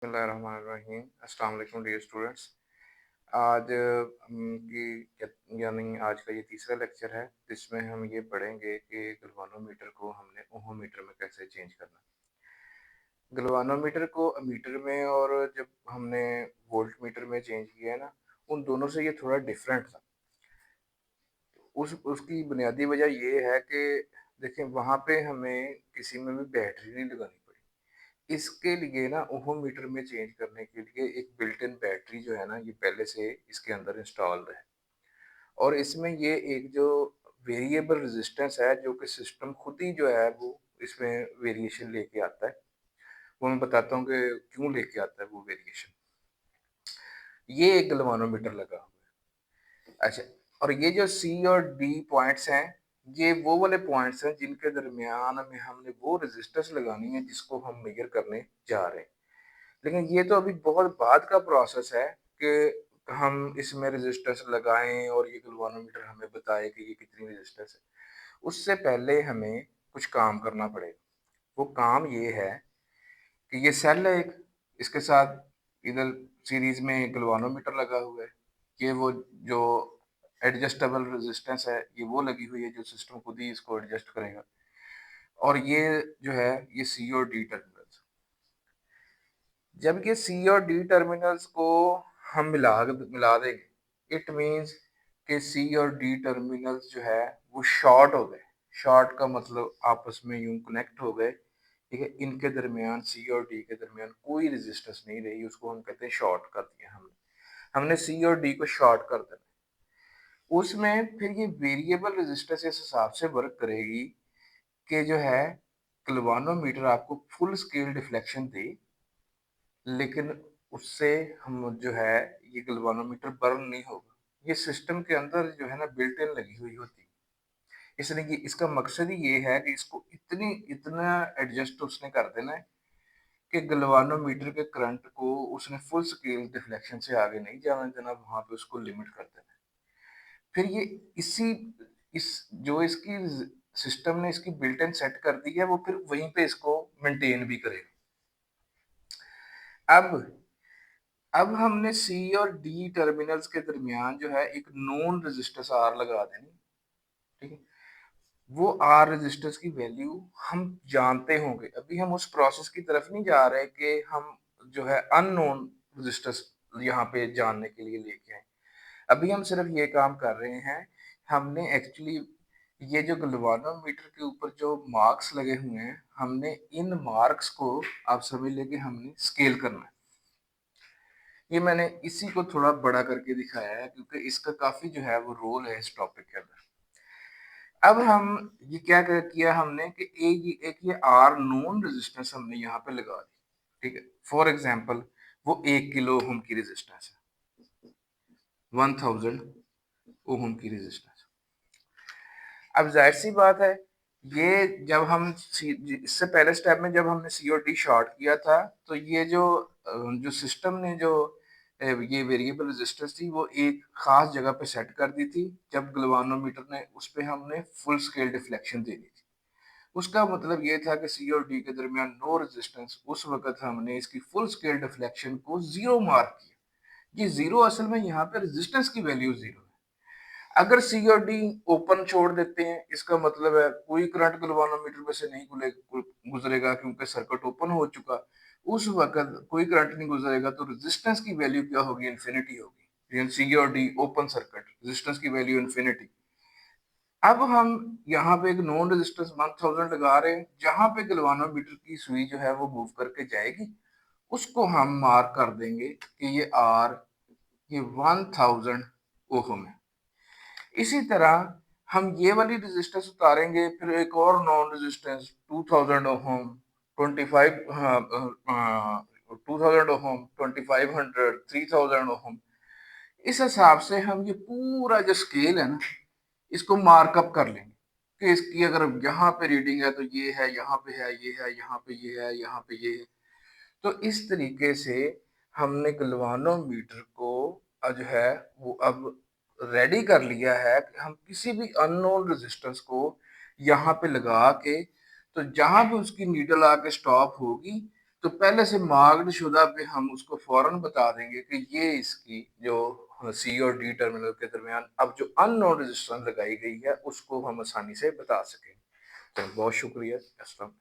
बिस्मिल्लाहिर्रहमानिर्रहीम। अस्सलाम वालेकुम डियर स्टूडेंट्स। आज की यानी आज का ये तीसरा लेक्चर है जिसमें हम ये पढ़ेंगे कि गलवानोमीटर को हमने ओहोमीटर में कैसे चेंज करना। गलवानोमीटर को मीटर में और जब हमने वोल्ट मीटर में चेंज किया है ना, उन दोनों से ये थोड़ा डिफरेंट था। उसकी बुनियादी वजह ये है कि देखें, वहाँ पे हमें किसी में भी बैटरी नहीं लगानी पड़ी। इसके लिए ना ओहोमीटर में चेंज करने के लिए एक बिल्ट इन बैटरी जो है ना, ये पहले से इसके अंदर इंस्टॉल्ड है। और इसमें ये एक जो वेरिएबल रेजिस्टेंस है जो कि सिस्टम खुद ही जो है वो इसमें वेरिएशन लेके आता है। वो मैं बताता हूँ कि क्यों लेके आता है वो वेरिएशन। ये एक गलवानोमीटर लगा हुआ है। अच्छा, और ये जो सी और डी पॉइंट्स हैं, ये वो वाले पॉइंट्स हैं जिनके दरमियान में हमने वो रेजिस्टेंस लगानी है जिसको हम मेजर करने जा रहे हैं। लेकिन ये तो अभी बहुत बाद का प्रोसेस है कि हम इसमें रेजिस्टेंस लगाएं और ये गलवानोमीटर हमें बताए कि ये कितनी रेजिस्टेंस है। उससे पहले हमें कुछ काम करना पड़ेगा। वो काम ये है कि ये सेल है एक, इसके साथ इधर सीरीज में एक गलवानोमीटर लगा हुआ है। ये वो जो एडजस्टेबल रेजिस्टेंस है, ये वो लगी हुई है जो सिस्टम खुद ही इसको एडजस्ट करेगा। और ये जो है ये सी और डी टर्मिनल्स। जब ये सी और डी टर्मिनल्स को हम मिला देंगे, इट मींस कि सी और डी टर्मिनल्स जो है वो शॉर्ट हो गए। शॉर्ट का मतलब आपस में यूं कनेक्ट हो गए, ठीक है। इनके दरमियान, सी और डी के दरमियान कोई रेजिस्टेंस नहीं रही, उसको हम कहते हैं शॉर्ट कर दिया हमने। हमने सी और डी को शॉर्ट कर देना। उसमें फिर ये वेरिएबल रेजिस्टेंस इस हिसाब से वर्क करेगी कि जो है गलवानोमीटर आपको फुल स्केल डिफ्लेक्शन दे, लेकिन उससे हम जो है ये गलवानोमीटर बर्न नहीं होगा। ये सिस्टम के अंदर जो है ना बिल्ट इन लगी हुई होती है। इसलिए कि इसका मकसद ही ये है कि इसको इतना एडजस्ट उसने कर देना है कि गलवानोमीटर के करंट को उसने फुल स्केल डिफ्लेक्शन से आगे नहीं जाने देना, वहां पे उसको लिमिट कर देना है। फिर ये इसी इस जो इसकी सिस्टम ने इसकी बिल्ट इन सेट कर दी है, वो फिर वहीं पे इसको मेंटेन भी करेगा। अब हमने सी और डी टर्मिनल्स के दरमियान जो है एक नोन रेजिस्टेंस आर लगा देनी, ठीक है। वो आर रेजिस्टेंस की वैल्यू हम जानते होंगे। अभी हम उस प्रोसेस की तरफ नहीं जा रहे कि हम जो है अननोन रेजिस्टेंस यहाँ पे जानने के लिए लेके आए। अभी हम सिर्फ ये काम कर रहे हैं। हमने एक्चुअली ये जो गलवानोमीटर के ऊपर जो मार्क्स लगे हुए हैं, हमने इन मार्क्स को, आप समझ लें कि हमने स्केल करना है। ये मैंने इसी को थोड़ा बड़ा करके दिखाया है क्योंकि इसका काफी जो है वो रोल है इस टॉपिक के अंदर। अब हम ये क्या किया हमने कि एक ये आर नोन रेजिस्टेंस हमने यहाँ पे लगा दी, ठीक है। फॉर एग्जांपल वो 1 किलो ओम की रेजिस्टेंस है, 1000 ओम की रेजिस्टेंस। अब जाहिर सी बात है, ये जब हम इससे पहले स्टेप में जब हमने सीओटी शॉर्ट किया था, तो ये जो सिस्टम ने जो ये वेरिएबल रेजिस्टेंस थी वो एक खास जगह पे सेट कर दी थी। जब गलवानोमीटर ने उस पे हमने फुल स्केल डिफ्लेक्शन दे दी थी, उसका मतलब ये था कि सी और डी के दरमियान नो रेजिस्टेंस। उस वक्त हमने इसकी फुल स्केल डिफ्लेक्शन को जीरो मार्क किया। ये जीरो असल में यहाँ पे रेजिस्टेंस की वैल्यू जीरो है। अगर सी और डी ओपन छोड़ देते हैं, इसका मतलब है कोई करंट गलवानोमीटर में से नहीं गुजरेगा क्योंकि सर्किट ओपन हो चुका। उस वक्त कोई करंट नहीं गुजरेगा, तो रेजिस्टेंस की वैल्यू क्या होगी? इन्फिनिटी होगी। सी और डी ओपन सर्किट, रेजिस्टेंस की वैल्यू इन्फिनिटी। अब हम यहाँ पे एक नॉन रेजिस्टेंस 1000 लगा रहे हैं, जहां पे गलवानोमीटर की सुई जो है वो मूव करके जाएगी, उसको हम मार्क कर देंगे कि ये आर, ये 1000 ओहम है। इसी तरह हम ये वाली रेजिस्टेंस उतारेंगे, फिर एक और non resistance 2000 ohm, 25, 2000 ohm, 2500, 3000 ohm. इस हिसाब से हम ये पूरा जो स्केल है ना, इसको मार्कअप कर लेंगे कि इसकी अगर यहाँ पे रीडिंग है तो ये है, यहाँ पे है ये है, यहाँ पे ये है, यहाँ पे ये है। तो इस तरीके से हमने गलवानोमीटर को जो है वो अब रेडी कर लिया है कि हम किसी भी अननोन रेजिस्टेंस को यहाँ पे लगा के, तो जहां पे उसकी नीडल आके स्टॉप होगी, तो पहले से मार्क्ड शुदा पे हम उसको फ़ौरन बता देंगे कि ये इसकी जो सी और डी टर्मिनल के दरमियान अब जो अननोन रेजिस्टेंस लगाई गई है, उसको हम आसानी से बता सकेंगे। तो बहुत शुक्रिया। अस्सलाम